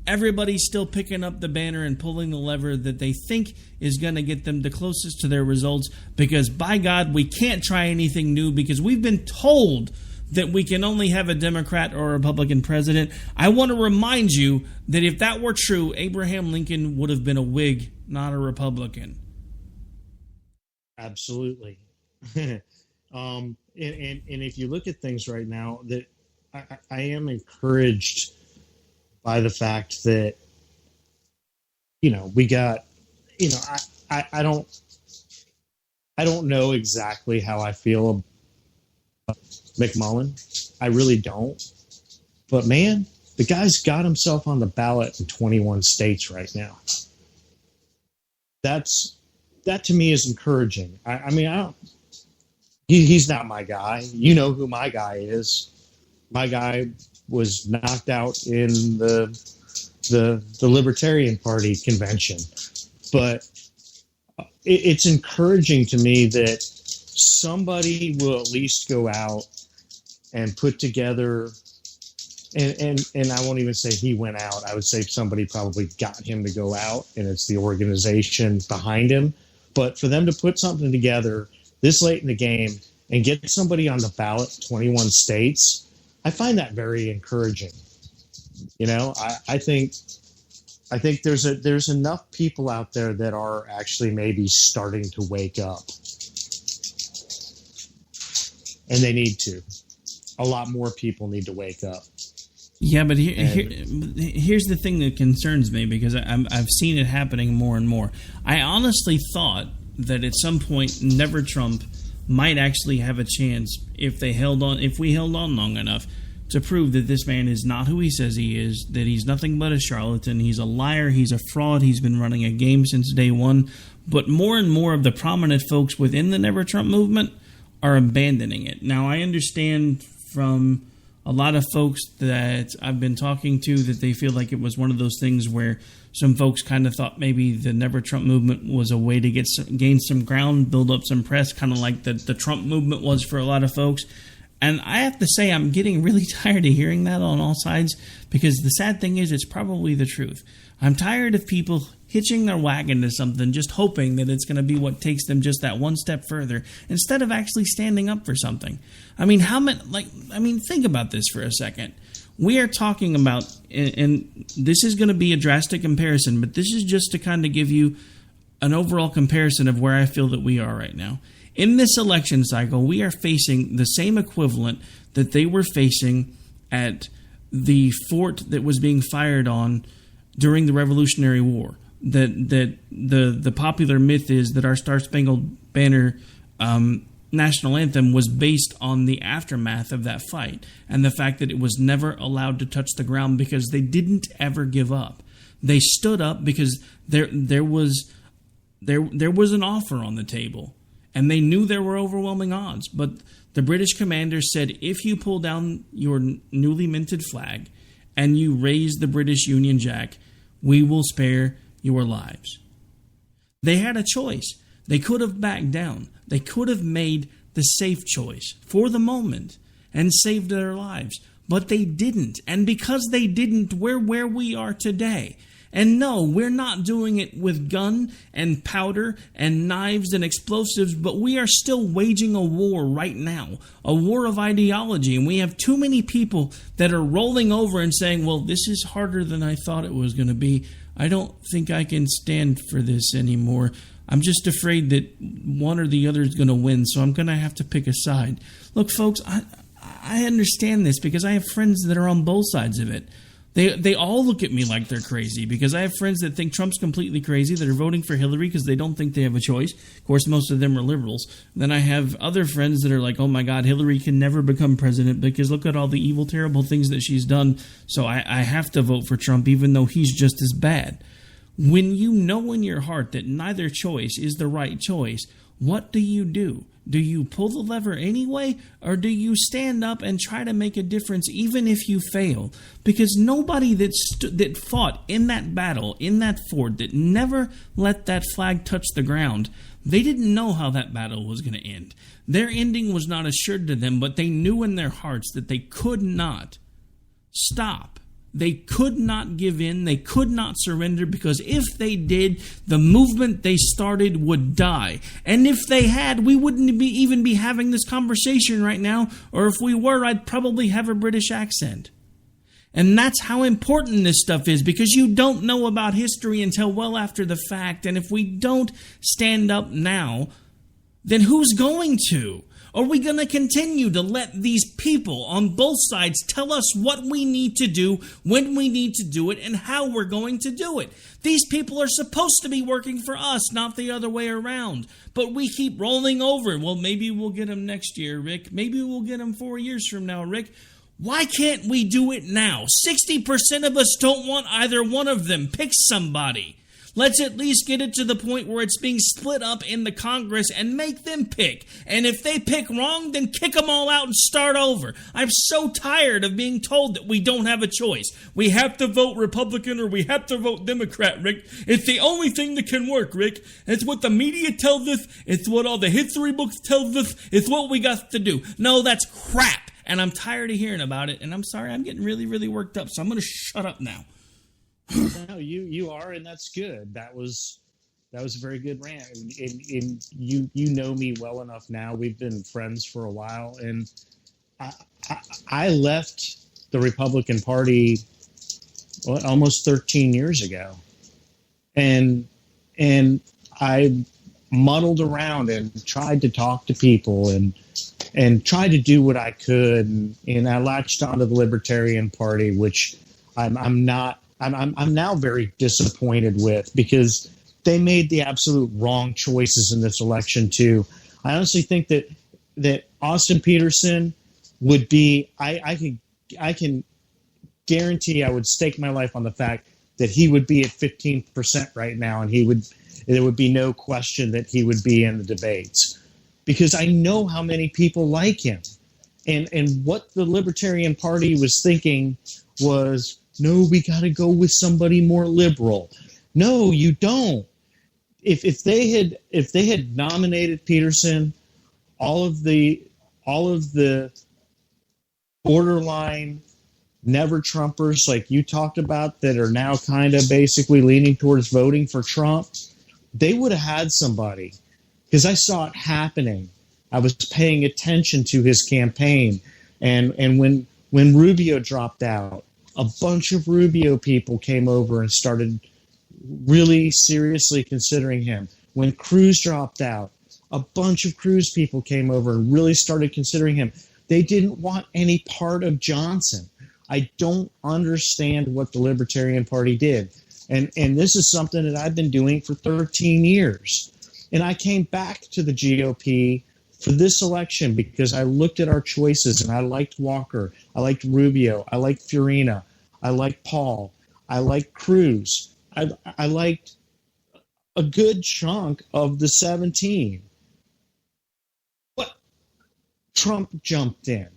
everybody's still picking up the banner and pulling the lever that they think is going to get them the closest to their results, because, by God, we can't try anything new, because we've been told that we can only have a Democrat or a Republican president. I want to remind you that if that were true, Abraham Lincoln would have been a Whig, not a Republican. Absolutely. And if you look at things right now, that I am encouraged by the fact that, we got, I don't know exactly how I feel about McMullen. I really don't. But man, the guy's got himself on the ballot in 21 states right now. That to me is encouraging. He's not my guy. You know who my guy is. My guy was knocked out in the Libertarian Party convention. But it's encouraging to me that somebody will at least go out and put together, and I won't even say he went out. I would say somebody probably got him to go out, and it's the organization behind him. But for them to put something together this late in the game and get somebody on the ballot in 21 states, I find that very encouraging. I think there's enough people out there that are actually maybe starting to wake up. And they need to. A lot more people need to wake up. Yeah, but here's the thing that concerns me, because I've seen it happening more and more. I honestly thought that at some point, Never Trump might actually have a chance if we held on long enough to prove that this man is not who he says he is, that he's nothing but a charlatan, he's a liar, he's a fraud, he's been running a game since day one. But more and more of the prominent folks within the Never Trump movement are abandoning it. Now, I understand from a lot of folks that I've been talking to that they feel like it was one of those things where some folks kind of thought maybe the Never Trump movement was a way to gain some ground, build up some press, kind of like the Trump movement was for a lot of folks. And I have to say, I'm getting really tired of hearing that on all sides, because the sad thing is it's probably the truth. I'm tired of people hitching their wagon to something, just hoping that it's going to be what takes them just that one step further, instead of actually standing up for something. Think about this for a second. We are talking about, and this is going to be a drastic comparison, but this is just to kind of give you an overall comparison of where I feel that we are right now. In this election cycle, we are facing the same equivalent that they were facing at the fort that was being fired on during the Revolutionary War. That the popular myth is that our Star-Spangled Banner national anthem was based on the aftermath of that fight and the fact that it was never allowed to touch the ground because they didn't ever give up. They stood up because there was an offer on the table, and they knew there were overwhelming odds. But the British commander said, if you pull down your newly minted flag and you raise the British Union Jack, we will spare your lives. They had a choice. They could have backed down. They could have made the safe choice for the moment and saved their lives. But they didn't. And because they didn't, we're where we are today. And no, we're not doing it with gun and powder and knives and explosives, but we are still waging a war right now, a war of ideology. And we have too many people that are rolling over and saying, well, this is harder than I thought it was going to be. I don't think I can stand for this anymore. I'm just afraid that one or the other is going to win, so I'm going to have to pick a side. Look, folks, I understand this because I have friends that are on both sides of it. They all look at me like they're crazy because I have friends that think Trump's completely crazy, that are voting for Hillary because they don't think they have a choice. Of course, most of them are liberals. Then I have other friends that are like, oh my God, Hillary can never become president because look at all the evil, terrible things that she's done, so I have to vote for Trump even though he's just as bad. When you know in your heart that neither choice is the right choice, what do? Do you pull the lever anyway, or do you stand up and try to make a difference even if you fail? Because nobody that fought in that battle, in that fort, that never let that flag touch the ground, they didn't know how that battle was going to end. Their ending was not assured to them, but they knew in their hearts that they could not stop. They could not give in. They could not surrender because if they did, the movement they started would die. And if they had, we wouldn't even be having this conversation right now. Or if we were, I'd probably have a British accent. And that's how important this stuff is because you don't know about history until well after the fact. And if we don't stand up now, then who's going to? Are we going to continue to let these people on both sides tell us what we need to do, when we need to do it, and how we're going to do it? These people are supposed to be working for us, not the other way around. But we keep rolling over. Well, maybe we'll get them next year, Rick. Maybe we'll get them 4 years from now, Rick. Why can't we do it now? 60% of us don't want either one of them. Pick somebody. Let's at least get it to the point where it's being split up in the Congress and make them pick. And if they pick wrong, then kick them all out and start over. I'm so tired of being told that we don't have a choice. We have to vote Republican or we have to vote Democrat, Rick. It's the only thing that can work, Rick. It's what the media tells us. It's what all the history books tell us. It's what we got to do. No, that's crap. And I'm tired of hearing about it. And I'm sorry, I'm getting really, really worked up. So I'm going to shut up now. No, you are, and that's good. That was a very good rant. And you know me well enough now. We've been friends for a while, and I left the Republican Party almost 13 years ago, and I muddled around and tried to talk to people and tried to do what I could, and I latched onto the Libertarian Party, which I'm now very disappointed with because they made the absolute wrong choices in this election too. I honestly think that Austin Peterson would be. I can guarantee. I would stake my life on the fact that he would be at 15% right now, and there would be no question that he would be in the debates because I know how many people like him, and what the Libertarian Party was thinking was, no, we got to go with somebody more liberal. No, you don't. If they had nominated Peterson, all of the borderline never Trumpers like you talked about that are now kind of basically leaning towards voting for Trump, they would have had somebody because I saw it happening. I was paying attention to his campaign, and when Rubio dropped out, a bunch of Rubio people came over and started really seriously considering him. When Cruz dropped out, A bunch of Cruz people came over and really started considering him. They didn't want any part of Johnson. I don't understand what the Libertarian Party did. And this is something that I've been doing for 13 years. And I came back to the GOP for this election because I looked at our choices and I liked Walker, I liked Rubio, I liked Fiorina, I liked Paul, I liked Cruz. I liked a good chunk of the 17. But Trump jumped in.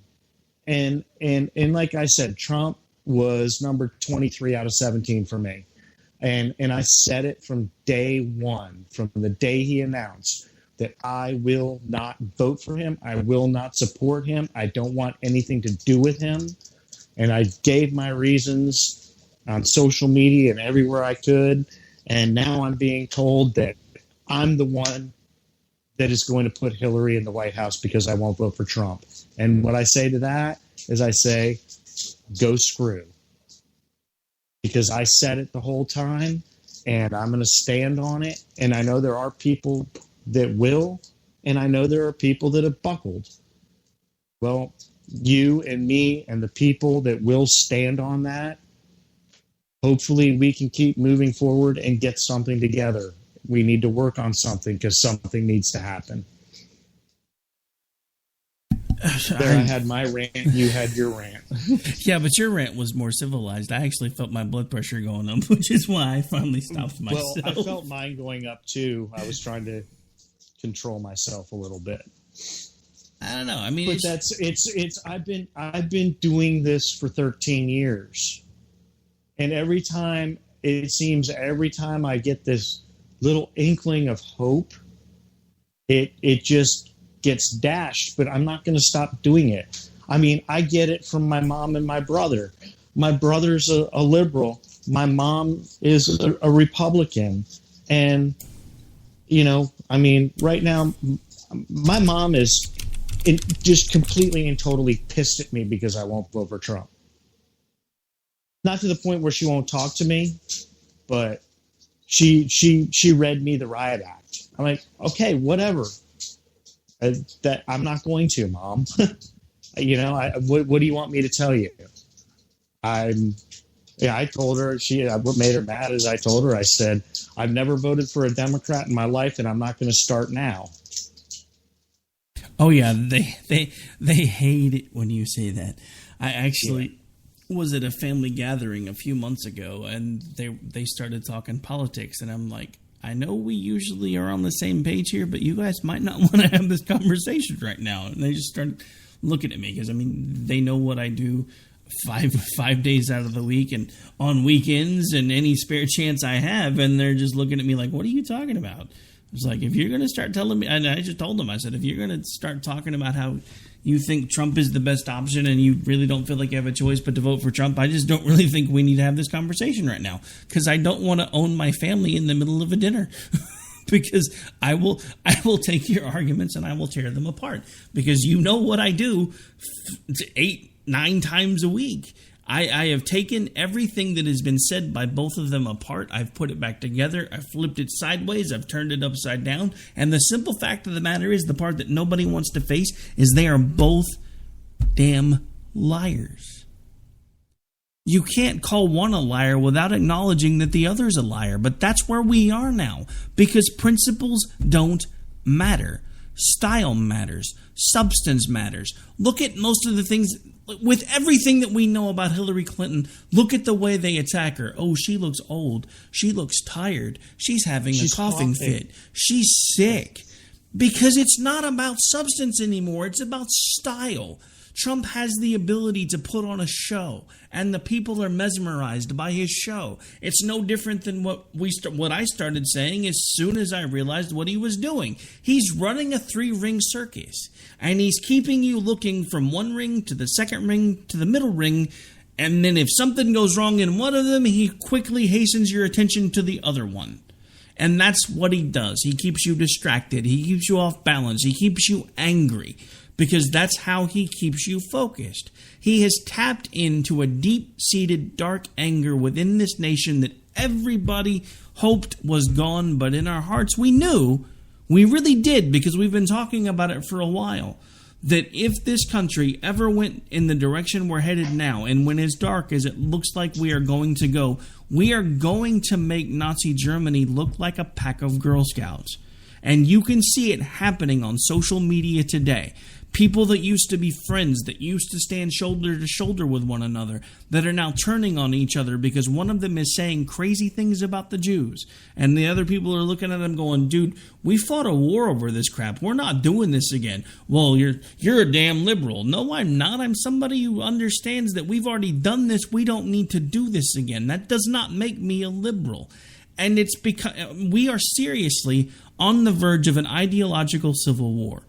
And like I said, Trump was number 23 out of 17 for me. And I said it from day one, from the day he announced that I will not vote for him. I will not support him. I don't want anything to do with him. And I gave my reasons on social media and everywhere I could. And now I'm being told that I'm the one that is going to put Hillary in the White House because I won't vote for Trump. And what I say to that is I say, go screw. Because I said it the whole time, and I'm going to stand on it. And I know there are people that will, and I know there are people that have buckled. Well, you and me and the people that will stand on that, hopefully we can keep moving forward and get something together. We need to work on something because something needs to happen. There, I had my rant. You had your rant. Yeah, but your rant was more civilized. I actually felt my blood pressure going up, which is why I finally stopped myself. Well, I felt mine going up too. I was trying to control myself a little bit. I don't know. I mean, but I've been doing this for 13 years, and every time I get this little inkling of hope, it just gets dashed, but I'm not going to stop doing it. I mean, I get it from my mom and my brother. My brother's a liberal. My mom is a Republican. And, you know, I mean, right now, my mom is just completely and totally pissed at me because I won't vote for Trump. Not to the point where she won't talk to me, but she read me the Riot Act. I'm like, okay, whatever. That I'm not going to, Mom. You know, what do you want me to tell you? I told her, what made her mad is I told her, I said, I've never voted for a Democrat in my life, and I'm not going to start now. Oh yeah, they hate it when you say that. I actually was at a family gathering a few months ago, and they started talking politics, and I'm like, I know we usually are on the same page here, but you guys might not want to have this conversation right now. And they just started looking at me because, I mean, they know what I do five days out of the week and on weekends and any spare chance I have. And they're just looking at me like, what are you talking about? It's like, if you're going to start telling me, and I just told them, I said, if you're going to start talking about how you think Trump is the best option and you really don't feel like you have a choice but to vote for Trump, I just don't really think we need to have this conversation right now because I don't want to own my family in the middle of a dinner because I will take your arguments and I will tear them apart because you know what I do 8-9 times a week. I have taken everything that has been said by both of them apart. I've put it back together. I've flipped it sideways. I've turned it upside down. And the simple fact of the matter is, the part that nobody wants to face, is they are both damn liars. You can't call one a liar without acknowledging that the other's a liar. But that's where we are now. Because principles don't matter. Style matters. Substance matters. Look at most of the things. With everything that we know about Hillary Clinton, look at the way they attack her. Oh, she looks old. She looks tired. She's having a coughing fit. She's sick. Because it's not about substance anymore. It's about style. Trump has the ability to put on a show, and the people are mesmerized by his show. It's no different than what I started saying as soon as I realized what he was doing. He's running a 3-ring circus, and he's keeping you looking from one ring to the second ring to the middle ring, and then if something goes wrong in one of them, he quickly hastens your attention to the other one. And that's what he does. He keeps you distracted. He keeps you off balance. He keeps you angry. Because that's how he keeps you focused. He has tapped into a deep-seated dark anger within this nation that everybody hoped was gone, but in our hearts we knew We really did, because we've been talking about it for a while. That if this country ever went in the direction we're headed now, and when as dark as it looks like we are going to go, we are going to make Nazi Germany look like a pack of Girl Scouts. And you can see it happening on social media today. People that used to be friends, that used to stand shoulder to shoulder with one another, that are now turning on each other because one of them is saying crazy things about the Jews. And the other people are looking at them going, dude, we fought a war over this crap. We're not doing this again. Well, you're a damn liberal. No, I'm not. I'm somebody who understands that we've already done this. We don't need to do this again. That does not make me a liberal. And it's because we are seriously on the verge of an ideological civil war.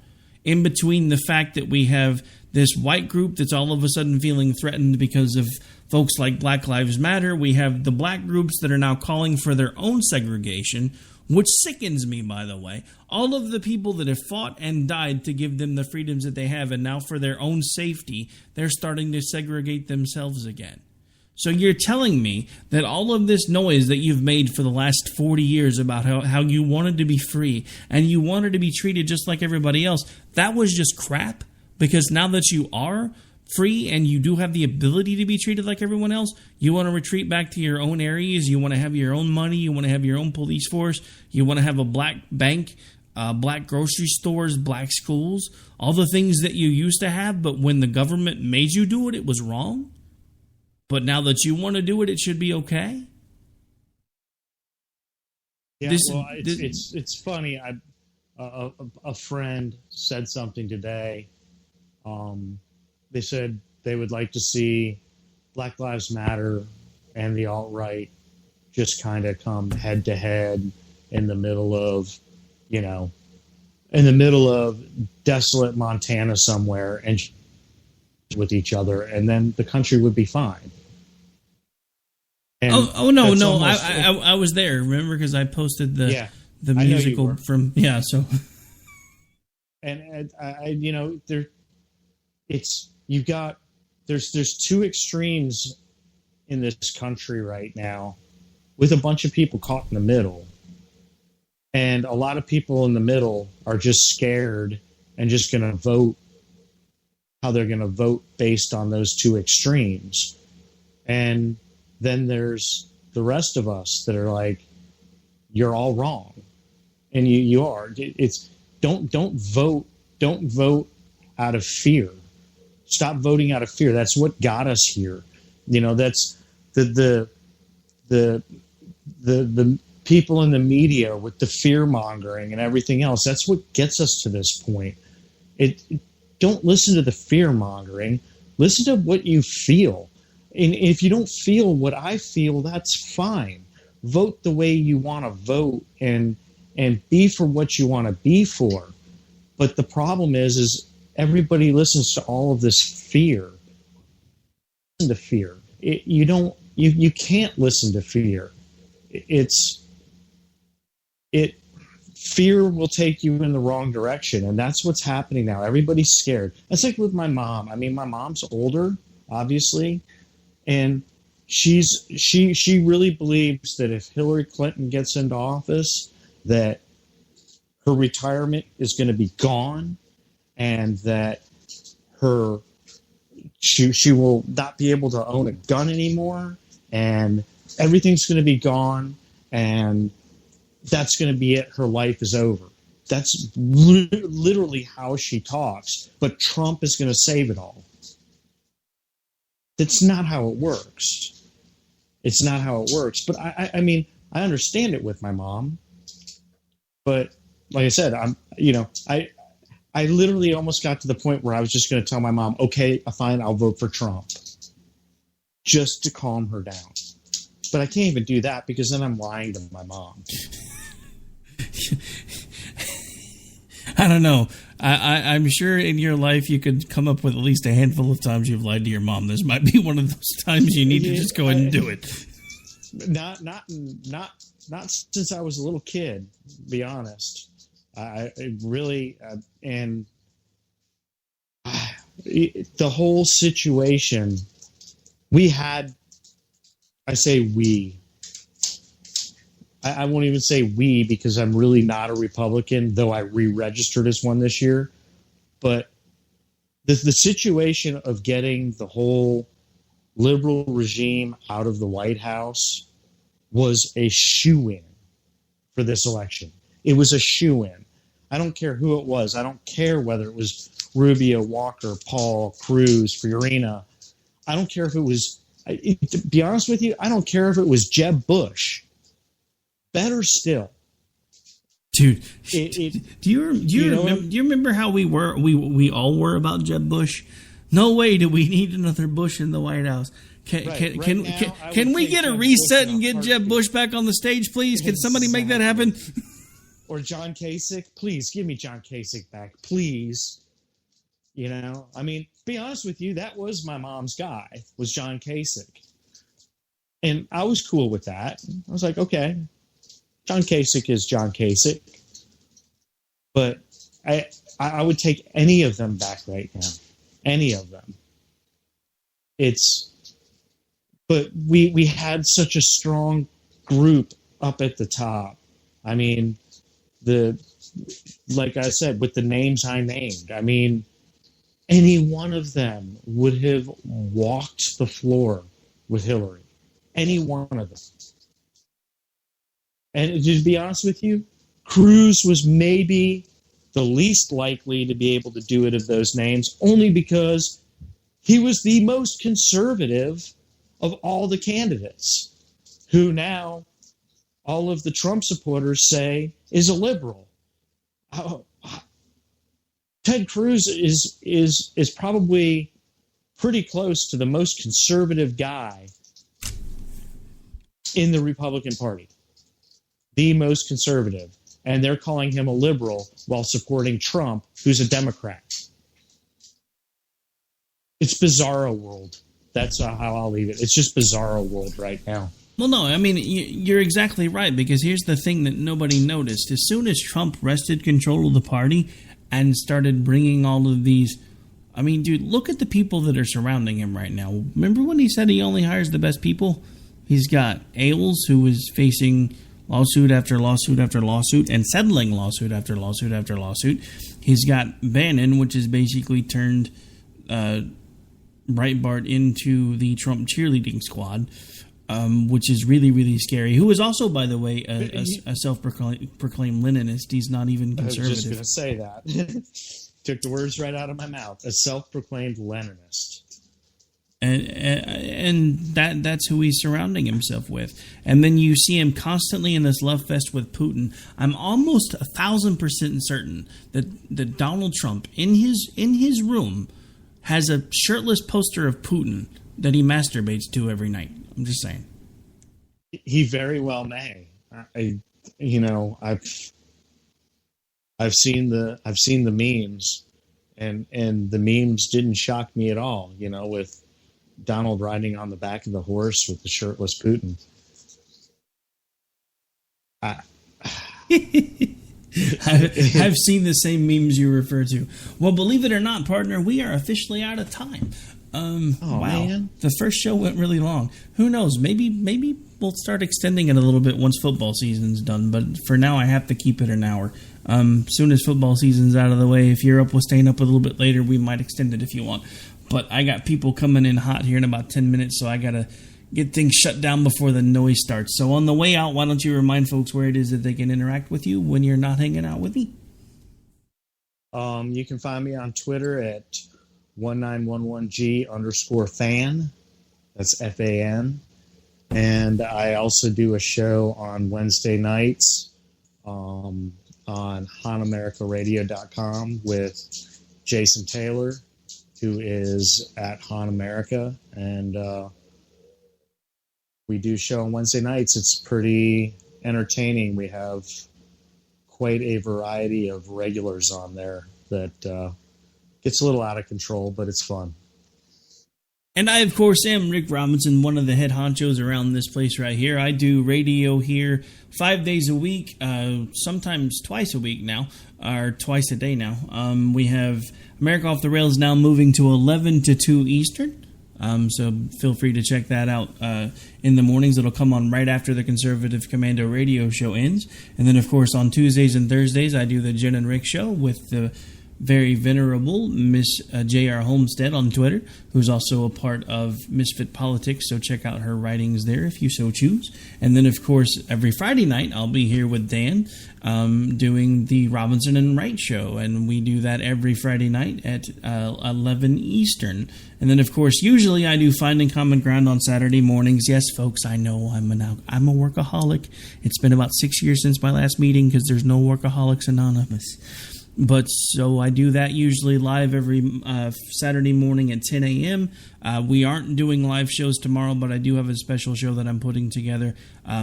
In between the fact that we have this white group that's all of a sudden feeling threatened because of folks like Black Lives Matter, we have the black groups that are now calling for their own segregation, which sickens me, by the way. All of the people that have fought and died to give them the freedoms that they have, and now for their own safety, they're starting to segregate themselves again. So you're telling me that all of this noise that you've made for the last 40 years about how you wanted to be free and you wanted to be treated just like everybody else, that was just crap? Because now that you are free and you do have the ability to be treated like everyone else, you want to retreat back to your own areas, you want to have your own money, you want to have your own police force, you want to have a black bank, black grocery stores, black schools, all the things that you used to have, but when the government made you do it, it was wrong? But now that you want to do it, it should be okay? Yeah, it's funny. A friend said something today. They said they would like to see Black Lives Matter and the alt-right just kind of come head to head in the middle of desolate Montana somewhere and with each other, and then the country would be fine. And no! I was there. Remember, because I posted the musical from so. And there's two extremes in this country right now, with a bunch of people caught in the middle, and a lot of people in the middle are just scared and just going to vote how they're going to vote based on those two extremes, and then there's the rest of us that are like, you're all wrong. And you are. It's don't vote out of fear. Stop voting out of fear. That's what got us here. That's the people in the media with the fear mongering and everything else. That's what gets us to this point. Don't listen to the fear mongering. Listen to what you feel. And if you don't feel what I feel, that's fine. Vote the way you want to vote and be for what you want to be for. But the problem is everybody listens to all of this fear. Listen to fear. You can't listen to fear. Fear will take you in the wrong direction, and that's what's happening now. Everybody's scared. That's like with my mom. I mean, my mom's older, obviously. And she really believes that if Hillary Clinton gets into office, that her retirement is going to be gone, and that she will not be able to own a gun anymore, and everything's going to be gone, and that's going to be it. Her life is over. That's literally how she talks. But Trump is going to save it all. That's not how it works. It's not how it works. But I mean, I understand it with my mom. But like I said, I literally almost got to the point where I was just going to tell my mom, okay, fine, I'll vote for Trump, just to calm her down. But I can't even do that because then I'm lying to my mom. I don't know. I'm sure in your life you could come up with at least a handful of times you've lied to your mom. This might be one of those times you need to just go ahead and do it. Not since I was a little kid, to be honest. I really and the whole situation. We had, I say we. I won't even say we, because I'm really not a Republican, though I re-registered as one this year. But the situation of getting the whole liberal regime out of the White House was a shoo-in for this election. It was a shoo-in. I don't care who it was. I don't care whether it was Rubio, Walker, Paul, Cruz, Fiorina. I don't care if it was, to be honest with you, I don't care if it was Jeb Bush. Better still. Dude, do you remember how we all were about Jeb Bush? No way do we need another Bush in the White House. Can we get a reset and get Jeb Bush back on the stage, please? Can somebody make that happen? Or John Kasich, please give me John Kasich back, please. You know, I mean, be honest with you, that was my mom's guy, was John Kasich, and I was cool with that. I was like, okay, John Kasich is John Kasich, but I would take any of them back right now, any of them. But we had such a strong group up at the top. I mean, like I said, with the names I named, I mean, any one of them would have walked the floor with Hillary. Any one of them. And to be honest with you, Cruz was maybe the least likely to be able to do it of those names, only because he was the most conservative of all the candidates, who now all of the Trump supporters say is a liberal. Ted Cruz is probably pretty close to the most conservative guy in the Republican Party. The most conservative. And they're calling him a liberal while supporting Trump, who's a Democrat. It's bizarro world. That's how I'll leave it. It's just bizarro world right now. Well, no, I mean, you're exactly right, because here's the thing that nobody noticed. As soon as Trump wrested control of the party and started bringing all of these... I mean, dude, look at the people that are surrounding him right now. Remember when he said he only hires the best people? He's got Ailes, who is facing lawsuit after lawsuit after lawsuit and settling lawsuit after lawsuit after lawsuit. He's got Bannon, which has basically turned Breitbart into the Trump cheerleading squad, which is really, really scary. Who is also, by the way, a self-proclaimed Leninist. He's not even conservative. I was just going to say that. Took the words right out of my mouth. A self-proclaimed Leninist. And that's who he's surrounding himself with. And then you see him constantly in this love fest with Putin. I'm almost 1,000% certain that Donald Trump in his room has a shirtless poster of Putin that he masturbates to every night. I'm just saying. He very well may. I've seen the memes, and the memes didn't shock me at all. You know, with Donald riding on the back of the horse with the shirtless Putin. I've seen the same memes you refer to. Well, believe it or not, partner, we are officially out of time. Wow. Man. The first show went really long. Who knows? Maybe we'll start extending it a little bit once football season's done. But for now, I have to keep it an hour. Soon as football season's out of the way, if you're up with staying up a little bit later, we might extend it if you want. But I got people coming in hot here in about 10 minutes, so I got to get things shut down before the noise starts. So on the way out, why don't you remind folks where it is that they can interact with you when you're not hanging out with me? You can find me on Twitter at 1911G_fan. That's FAN. And I also do a show on Wednesday nights on HonAmericaRadio.com with Jason Taylor, who is at Han America, and we do show on Wednesday nights. It's pretty entertaining. We have quite a variety of regulars on there that gets a little out of control, but it's fun. And I, of course, am Rick Robinson, one of the head honchos around this place right here. I do radio here 5 days a week, sometimes twice a week now, or twice a day now. We have America Off the Rails now moving to 11 to 2 Eastern. So feel free to check that out in the mornings. It'll come on right after the Conservative Commando radio show ends. And then, of course, on Tuesdays and Thursdays, I do the Jen and Rick show with the very venerable Miss J.R. Homestead on Twitter, who's also a part of Misfit Politics, so check out her writings there if you so choose. And then, of course, every Friday night, I'll be here with Dan doing the Robinson and Wright show, and we do that every Friday night at 11 Eastern. And then, of course, usually I do Finding Common Ground on Saturday mornings. Yes, folks, I know I'm a workaholic. It's been about 6 years since my last meeting because there's no Workaholics Anonymous. But so I do that usually live every Saturday morning at 10 a.m. We aren't doing live shows tomorrow, but I do have a special show that I'm putting together.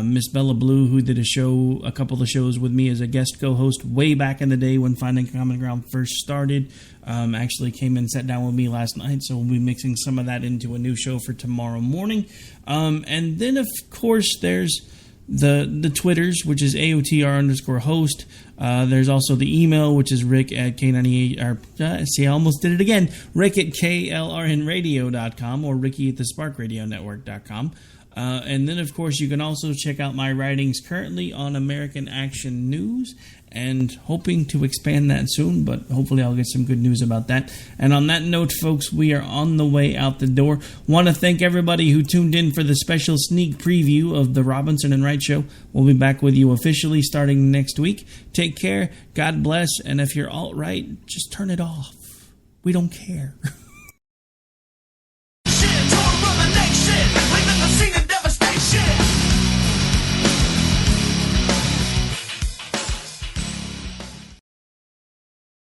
Miss Bella Blue, who did a couple of shows with me as a guest co-host way back in the day when Finding Common Ground first started, actually came and sat down with me last night. So we'll be mixing some of that into a new show for tomorrow morning. And then, of course, there's the Twitters, which is AOTR_host. There's also the email, which is Rick at K98. See, I almost did it again. Rick at KLRNradio.com or Ricky at the SparkRadioNetwork.com. And then, of course, you can also check out my writings currently on American Action News, and hoping to expand that soon, but hopefully I'll get some good news about that. And on that note, folks, we are on the way out the door. Want to thank everybody who tuned in for the special sneak preview of the Robinson and Wright Show. We'll be back with you officially starting next week. Take care, God bless, and if you're alt-right, just turn it off. We don't care.